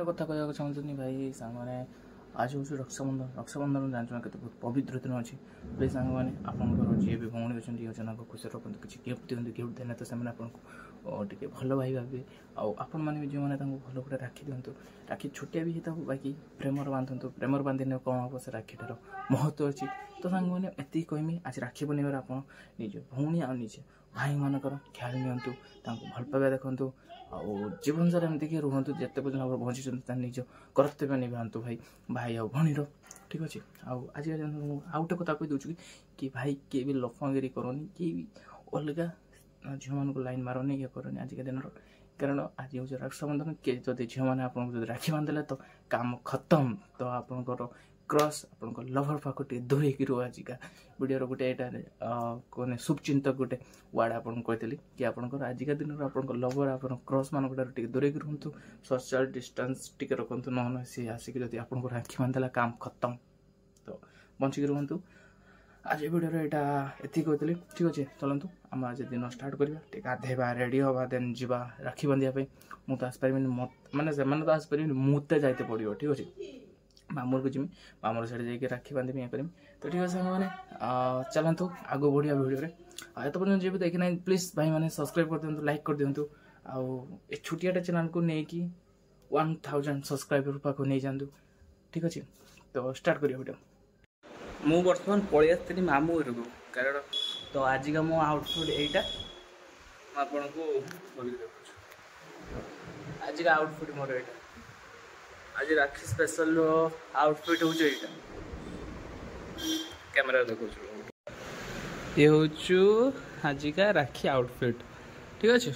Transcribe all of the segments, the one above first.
कथा कहना चाहूँगी भाई सांग मैंने आज हूँ रक्षाबंधन रक्षाबंधन जानते के बहुत पवित्र दिन अच्छी प्लीज सांग मैंने आपंकर जी भी भौणी अच्छी जना खुशी रखते किसी गिफ्ट दिखते गिफ्ट देने तो से आपको टे भल भाई भावे आपण मैंने जो मैंने भल गोटे राखी दिंतु राखी छोटिया भी होता बाकी प्रेमर बांधतु प्रेमर बांधिने कौन हम से राखीटार महत्व अच्छी तो सांग मैंने एति कहमी आज राखी बनेबार आप निज भौणी आ निजे भाई मानकर ख्याल नियंतु भल पाइबा देखु जीवन सारा एमती कि रुहतु जिते पर्यटन बंची निज कर्तव्य निभातु भाई भाई आ भणीर ठीक अच्छे आज आउ गोटे कथा कहीदे कि भाई किए भी लफंगिरी करनी किए भी अलग झील मान लाइन मारनी ये करनी आजिका दिन कारण आज हूँ रक्षाबंधन किए जब झील मैंने आप राखी बांधे तो काम खत्म तो आपंकर क्रस आप लभर पाख दूरे की रो आजिका वीडियो गोटे यहाँ कौन शुभचिंतक गोटे वार्ड आपको कही कि आपंकर आजिका दिन आप लभर आप क्रस मान दूरे की रुहतु सोशल डिस्टेंस टी रखु ना सी आसिक जब आपको राखी बांधेला काम खत्म तो बंचिक रुहतु आज वीडियो यहाँ ये कहती ठीक अच्छे चलतु आम आज दिन स्टार्ट करवा गाधेबा रेडी हवा देन जीवा राखी बांधिया मुझे तो आसपारि मानने से तो आसपारि मुझे जाते पड़ो ठीक अच्छे मामूर को जिमी मामूर साइड जाकि राखी बांधि ये करमी तो ठीक है मैंने चलतु आगो बढ़िया वीडियो एत पर्यटन जी भी देखी ना प्लीज भाई मैंने सब्सक्राइब कर दिंतु लाइक कर दिंतु आ छोटियाटा चैनल को लेकिन 1000 सब्सक्राइबर पाक नहीं जातु ठीक अच्छे तो स्टार्ट करिए वीडियो मु बर्तमान पलि आसती मामू घर को कारण तो आज का मो आउटफिट यहीटा आपन को आज का आउटफिट मोर यहाँ आज राखी स्पेशल आउटफिट हूँ यहाँ कैमेरा देखो ये हूँ आज का राखी आउटफिट ठीक अच्छे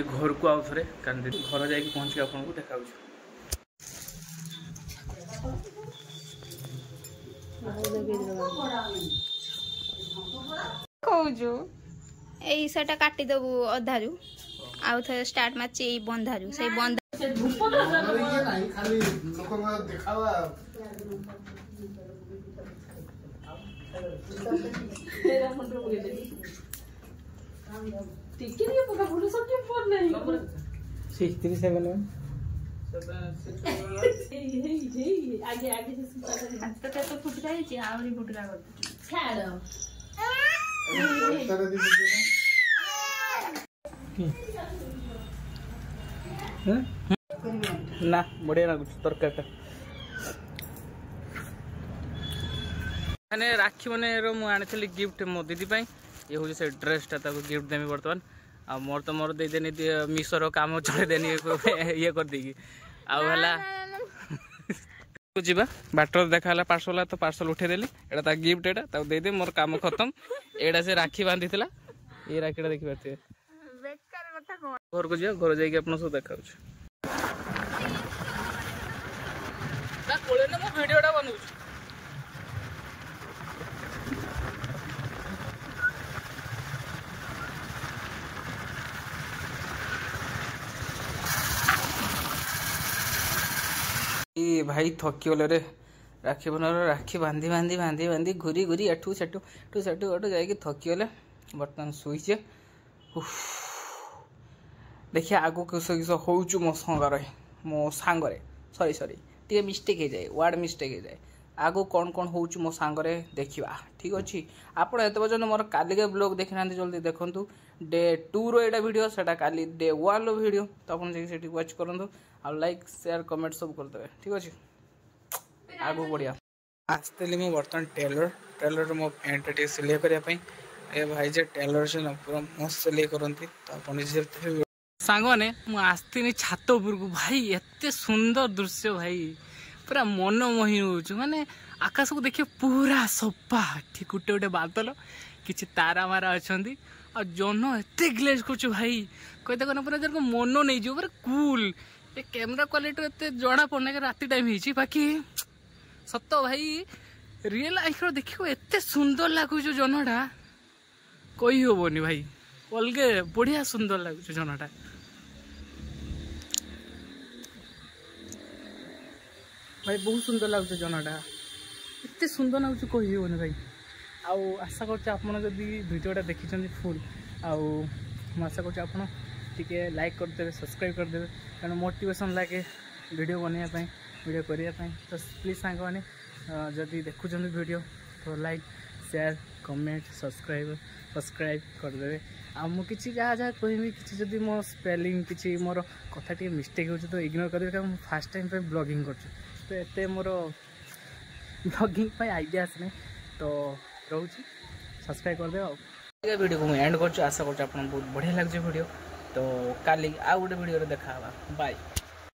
घर को आउ थे कारण घर जा पहुँच के आपको देखा कौजु एई सेटा काटी देबु अधारु आउ थे स्टार्ट माची एई बंधारु से बंधा खाली लोकमा देखावा तेरा फोटो बोले दे टिके के पका फोटो सब के फोन नहीं 637 आगे आगे से तो फुटका है आवरी फुटका कर छाड़ ना बढ़िया लगुच तरकारी मैंने राखी बने मुझे गिफ्ट मो दीदी ये हूँ से ड्रेसटा गिफ्ट देमी बर्तमान आ मोर तो मोर देदेनी मिशोर काम चलेदेनी ये कर देगी आला जीवा बाटर देखा पार्सल तो पार्सल उठेदेली एटा गिफ्ट एटा दे मोर काम खत्म एटा से राखी बांधी ये राखीटा देखी पारे घर को जा घर जाइए आप सब देखा वीडियोटा बनऊ भाई थकी गले रे राखी बना राखी बांधी बांधी बांधी बांधी घूरी घूरी एठू सेठू एठू सेठू एठू जाकि थकी गले बर्तमान शुचे देखिए आगो किस किस हूँ मो सांगरे सॉरी सॉरी टे मिस्टेक हो जाए वार्ड मिस्टेक हो जाए आगो कौन कौन हूँ मो सांगरे देखा ठीक अच्छे आप पर्यटन मोर कालिका ब्लॉग देखी ना जल्दी देखूँ डे 2 रो एटा वीडियो सेटा काली डे 1 रो वीडियो तो आप वाच करूँ आ लाइक शेयर कमेंट सब करदे ठीक अच्छे आगो बढ़िया आसती मुझे बर्तमान टेलर मो पैंट टे सिलाई करने ए भाई जे टेलर से ना पूरा मस्त सिलाई करती तो आप सांगने मुझे छात उपर को भाई एत सुंदर दृश्य भाई पूरा मनमोही हो माने आकाश को देखिए पूरा सफा ठीक गोटे गोटे बादल किसी तारा मारा अच्छा आ जन एत ग्लेज कर भाई कहते कहना पूरा जर मन नहीं जो पूरा कूल ये कैमेरा क्वालिटी एत जना पड़ना राति टाइम हो बाकी सत भाई रियल लाइफ देखो एत सुंदर लगुच जनटा कही हेनी भाई अलगे बढ़िया सुंदर लगुच जनटा भाई बहुत सुंदर लगुच जनटा एत सुंदर लगुच कही हेनी भाई आशा कर भिडियोटा देखी फुल आशा कर टिके लाइक करदे सब्सक्राइब करदे कारण मोटिवेशन लागे वीडियो बनवाई वीडियो करने तो प्लीज सांग मैंने जदि देखुं वीडियो तो लाइक शेयर कमेंट सब्सक्राइब करदे आ मुझे जहाँ जहाँ कहमी कि जब मो स्पेलिंग कि मोर कथा टी मिस्टेक हो तो इग्नोर करेंगे कारण फास्ट टाइम पे ब्लॉगिंग कर तो एते मोर ब्लॉगिंग आइडिया आसने तो रोचे सब्सक्राइब करदे वीडियो को एंड कर आशा कर बहुत बढ़िया लगे वीडियो तो काली आ गोटे वीडियो देखा बाय।